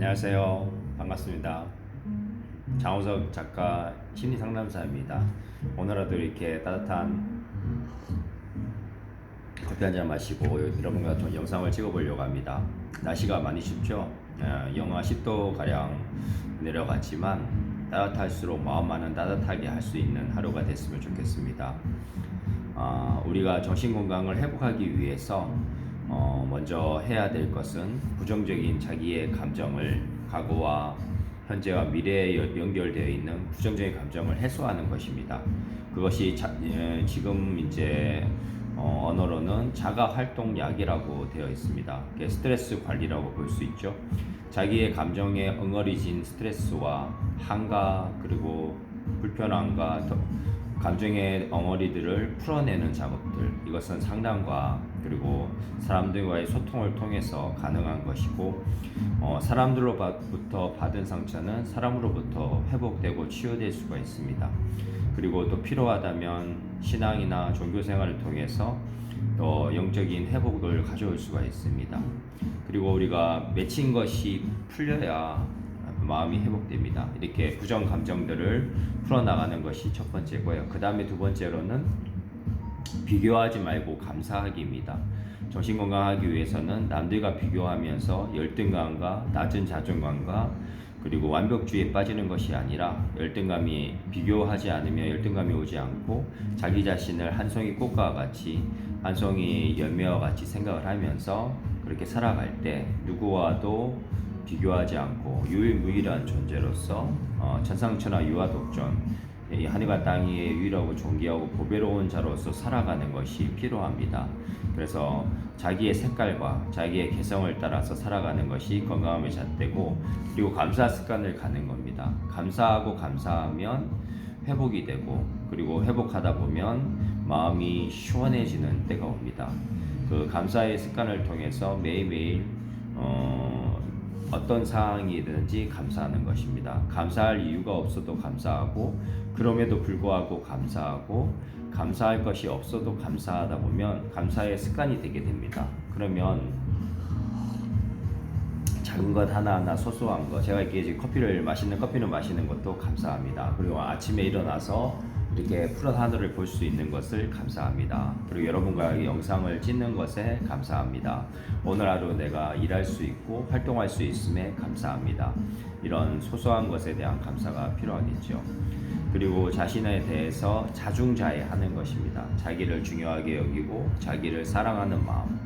안녕하세요. 반갑습니다. 장우석 작가 심리상담사입니다. 오늘도 이렇게 따뜻한 커피 한잔 마시고 여러분과 좀 영상을 찍어보려고 합니다. 날씨가 많이 춥죠? 영하 10도 가량 내려갔지만 따뜻할수록 마음만은 따뜻하게 할 수 있는 하루가 됐으면 좋겠습니다. 우리가 정신건강을 회복하기 위해서 먼저 해야 될 것은 부정적인 자기의 감정을 과거와 현재와 미래에 연결되어 있는 부정적인 감정을 해소하는 것입니다. 그것이 지금 이제 언어로는 자가활동약이라고 되어 있습니다. 스트레스 관리라고 볼 수 있죠. 자기의 감정에 엉어리진 스트레스와 한가 그리고 불편함과 감정의 엉어리들을 풀어내는 작업들, 이것은 상담과 그리고 사람들과의 소통을 통해서 가능한 것이고, 사람들로부터 받은 상처는 사람으로부터 회복되고 치유될 수가 있습니다. 그리고 또 필요하다면 신앙이나 종교 생활을 통해서 또 영적인 회복을 가져올 수가 있습니다. 그리고 우리가 맺힌 것이 풀려야 마음이 회복됩니다. 이렇게 부정 감정들을 풀어나가는 것이 첫 번째고요. 그 다음에 두 번째로는 비교하지 말고 감사하기입니다. 정신건강하기 위해서는 남들과 비교하면서 열등감과 낮은 자존감과 그리고 완벽주의에 빠지는 것이 아니라 열등감이 비교하지 않으면 열등감이 오지 않고 자기 자신을 한 송이 꽃과 같이 한 송이 열매와 같이 생각을 하면서 그렇게 살아갈 때 누구와도 비교하지 않고 유일무이한 존재로서 천상천하 유아독존 이 하늘과 땅이 유일하고 존귀하고 보배로운 자로서 살아가는 것이 필요합니다. 그래서 자기의 색깔과 자기의 개성을 따라서 살아가는 것이 건강함의 잣대고, 그리고 감사 습관을 갖는 겁니다. 감사하고 감사하면 회복이 되고, 그리고 회복하다 보면 마음이 시원해지는 때가 옵니다. 그 감사의 습관을 통해서 매일매일 어떤 상황이든지 감사하는 것입니다. 감사할 이유가 없어도 감사하고, 그럼에도 불구하고 감사하고, 감사할 것이 없어도 감사하다 보면 감사의 습관이 되게 됩니다. 그러면 작은 것 하나하나 소소한 것, 제가 이렇게 맛있는 커피를 마시는 것도 감사합니다. 그리고 아침에 일어나서 이렇게 푸른 하늘을 볼 수 있는 것을 감사합니다. 그리고 여러분과 영상을 찍는 것에 감사합니다. 오늘 하루 내가 일할 수 있고 활동할 수 있음에 감사합니다. 이런 소소한 것에 대한 감사가 필요하겠죠. 그리고 자신에 대해서 자중자애하는 것입니다. 자기를 중요하게 여기고 자기를 사랑하는 마음.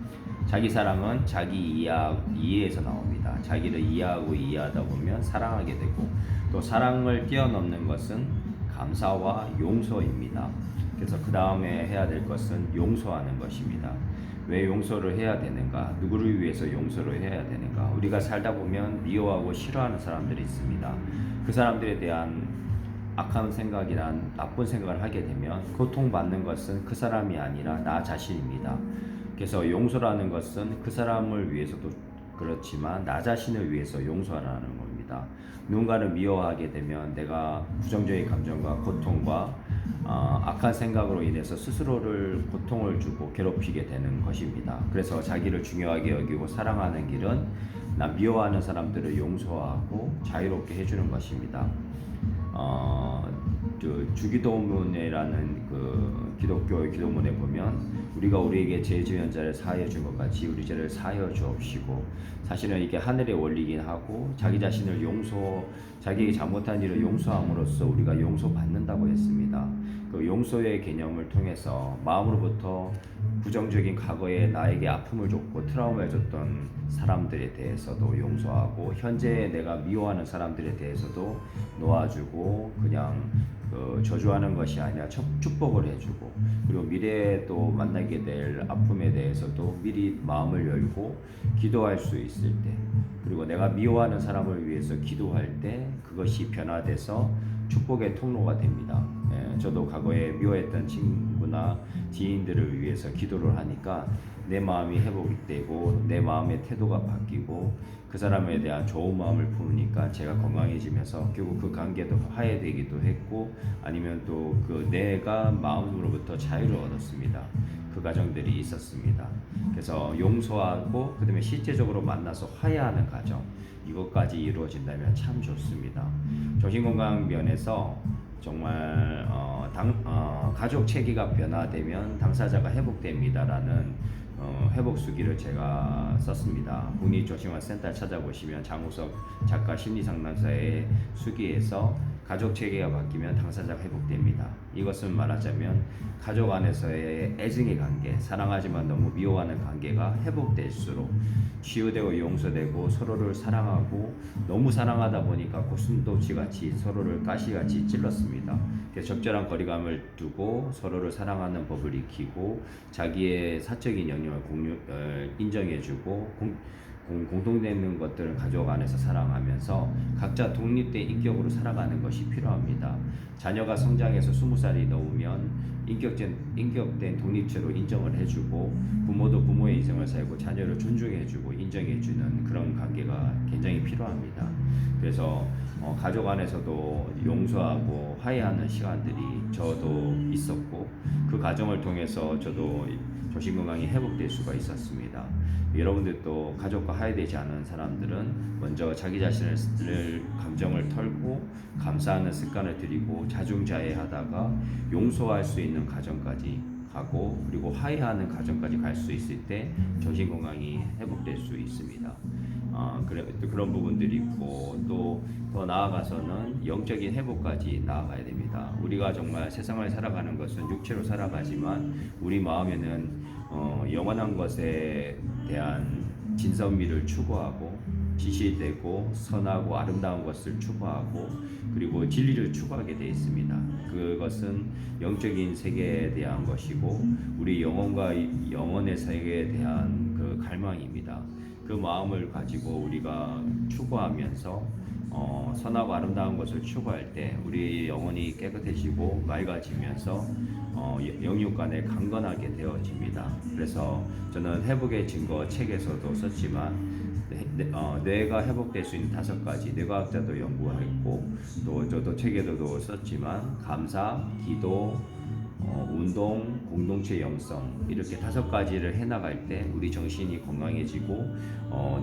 자기 사랑은 자기 이해에서 나옵니다. 자기를 이해하고 이해하다 보면 사랑하게 되고, 또 사랑을 뛰어넘는 것은 감사와 용서입니다. 그래서 그 다음에 해야 될 것은 용서하는 것입니다. 왜 용서를 해야 되는가? 누구를 위해서 용서를 해야 되는가? 우리가 살다 보면 미워하고 싫어하는 사람들이 있습니다. 그 사람들에 대한 악한 생각이나 나쁜 생각을 하게 되면 고통받는 것은 그 사람이 아니라 나 자신입니다. 그래서 용서라는 것은 그 사람을 위해서도 그렇지만 나 자신을 위해서 용서하라는 겁니다. 누군가를 미워하게 되면 내가 부정적인 감정과 고통과 악한 생각으로 인해서 스스로를 고통을 주고 괴롭히게 되는 것입니다. 그래서 자기를 중요하게 여기고 사랑하는 길은 나 미워하는 사람들을 용서하고 자유롭게 해주는 것입니다. 주기도문이라는 그 기독교의 기도문에 보면 우리가 우리에게 죄 지은 자를 사하여 준 것 같이 우리 죄를 사하여 주옵시고, 사실은 이게 하늘의 원리긴 하고 자기 자신을 자기에게 잘못한 일을 용서함으로써 우리가 용서받는다고 했습니다. 그 용서의 개념을 통해서 마음으로부터 부정적인 과거에 나에게 아픔을 줬고 트라우마를 줬던 사람들에 대해서도 용서하고, 현재에 내가 미워하는 사람들에 대해서도 놓아주고 그냥 저주하는 것이 아니라 축복을 해주고, 그리고 미래에 또 만나게 될 아픔에 대해서도 미리 마음을 열고 기도할 수 있을 때, 그리고 내가 미워하는 사람을 위해서 기도할 때 그것이 변화돼서 축복의 통로가 됩니다. 저도 과거에 미워했던 친구나 지인들을 위해서 기도를 하니까 내 마음이 회복이 되고 내 마음의 태도가 바뀌고 그 사람에 대한 좋은 마음을 품으니까 제가 건강해지면서 결국 그 관계도 화해되기도 했고, 아니면 또 그 내가 마음으로부터 자유를 얻었습니다. 그 가정들이 있었습니다. 그래서 용서하고 그다음에 실제적으로 만나서 화해하는 가정, 이것까지 이루어진다면 참 좋습니다. 정신건강 면에서 정말 가족 체계가 변화되면 당사자가 회복됩니다라는 회복 수기를 제가 썼습니다. 국립조심원센터 찾아보시면 장우석 작가 심리상담사의 수기에서 가족 체계가 바뀌면 당사자가 회복됩니다. 이것은 말하자면 가족 안에서의 애증의 관계, 사랑하지만 너무 미워하는 관계가 회복될수록 치유되고 용서되고 서로를 사랑하고, 너무 사랑하다 보니까 고슴도치같이 서로를 가시같이 찔렀습니다. 그래서 적절한 거리감을 두고 서로를 사랑하는 법을 익히고 자기의 사적인 영역을 인정해주고 공통되는 것들을 가족 안에서 사랑하면서 각자 독립된 인격으로 살아가는 것이 필요합니다. 자녀가 성장해서 20살이 넘으면 인격된 독립체로 인정을 해주고, 부모도 부모의 인생을 살고 자녀를 존중해주고 인정해주는 그런 관계가 굉장히 필요합니다. 그래서 가족 안에서도 용서하고 화해하는 시간들이 저도 있었고, 그 과정을 통해서 저도 정신건강이 회복될 수가 있었습니다. 여러분들도 가족과 화해되지 않은 사람들은 먼저 자기 자신을 감정을 털고 감사하는 습관을 들이고 자중자애하다가 용서할 수 있는 과정까지 가고, 그리고 화해하는 과정까지 갈 수 있을 때 정신건강이 회복될 수 있습니다. 그런 부분들이 있고, 또 더 나아가서는 영적인 회복까지 나아가야 됩니다. 우리가 정말 세상을 살아가는 것은 육체로 살아가지만 우리 마음에는 영원한 것에 대한 진선미를 추구하고, 지시되고 선하고 아름다운 것을 추구하고, 그리고 진리를 추구하게 되어 있습니다. 그것은 영적인 세계에 대한 것이고 우리 영혼과 영혼의 세계에 대한 그 갈망입니다. 그 마음을 가지고 우리가 추구하면서 선하고 아름다운 것을 추구할 때 우리 영혼이 깨끗해지고 맑아지면서 영육 간에 강건하게 되어집니다. 그래서 저는 회복의 증거 책에서도 썼지만 뇌가 회복될 수 있는 5가지, 뇌과학자도 연구했고 또 저도 책에도 썼지만 감사, 기도, 운동, 공동체 영성, 이렇게 5가지를 해나갈 때 우리 정신이 건강해지고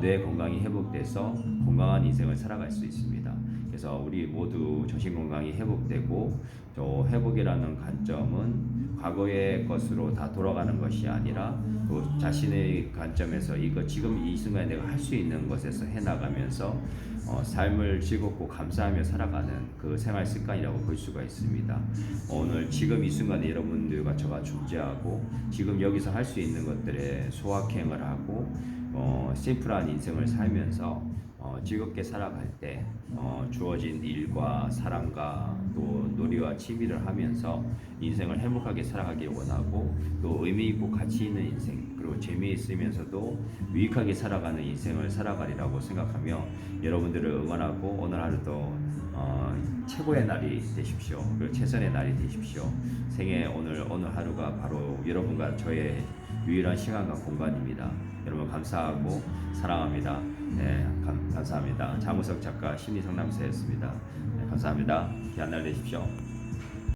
뇌 건강이 회복돼서 건강한 인생을 살아갈 수 있습니다. 그래서 우리 모두 정신 건강이 회복되고, 또 회복이라는 관점은 과거의 것으로 다 돌아가는 것이 아니라 또 자신의 관점에서 이거 지금 이 순간에 내가 할 수 있는 것에서 해나가면서 삶을 즐겁고 감사하며 살아가는 그 생활 습관이라고 볼 수가 있습니다. 오늘 지금 이 순간에 여러분들과 저가 존재하고 지금 여기서 할 수 있는 것들에 소확행을 하고 심플한 인생을 살면서 즐겁게 살아갈 때 주어진 일과 사랑과 또 놀이와 취미를 하면서 인생을 행복하게 살아가길 원하고, 또 의미 있고 가치 있는 인생, 그리고 재미있으면서도 유익하게 살아가는 인생을 살아가리라고 생각하며 여러분들을 응원하고, 오늘 하루도 최고의 날이 되십시오. 그리고 최선의 날이 되십시오. 생애 오늘 하루가 바로 여러분과 저의 유일한 시간과 공간입니다. 여러분 감사하고 사랑합니다. 네, 감사합니다. 장우석 작가 심리상담사였습니다. 네, 감사합니다. 귀한 날 되십시오.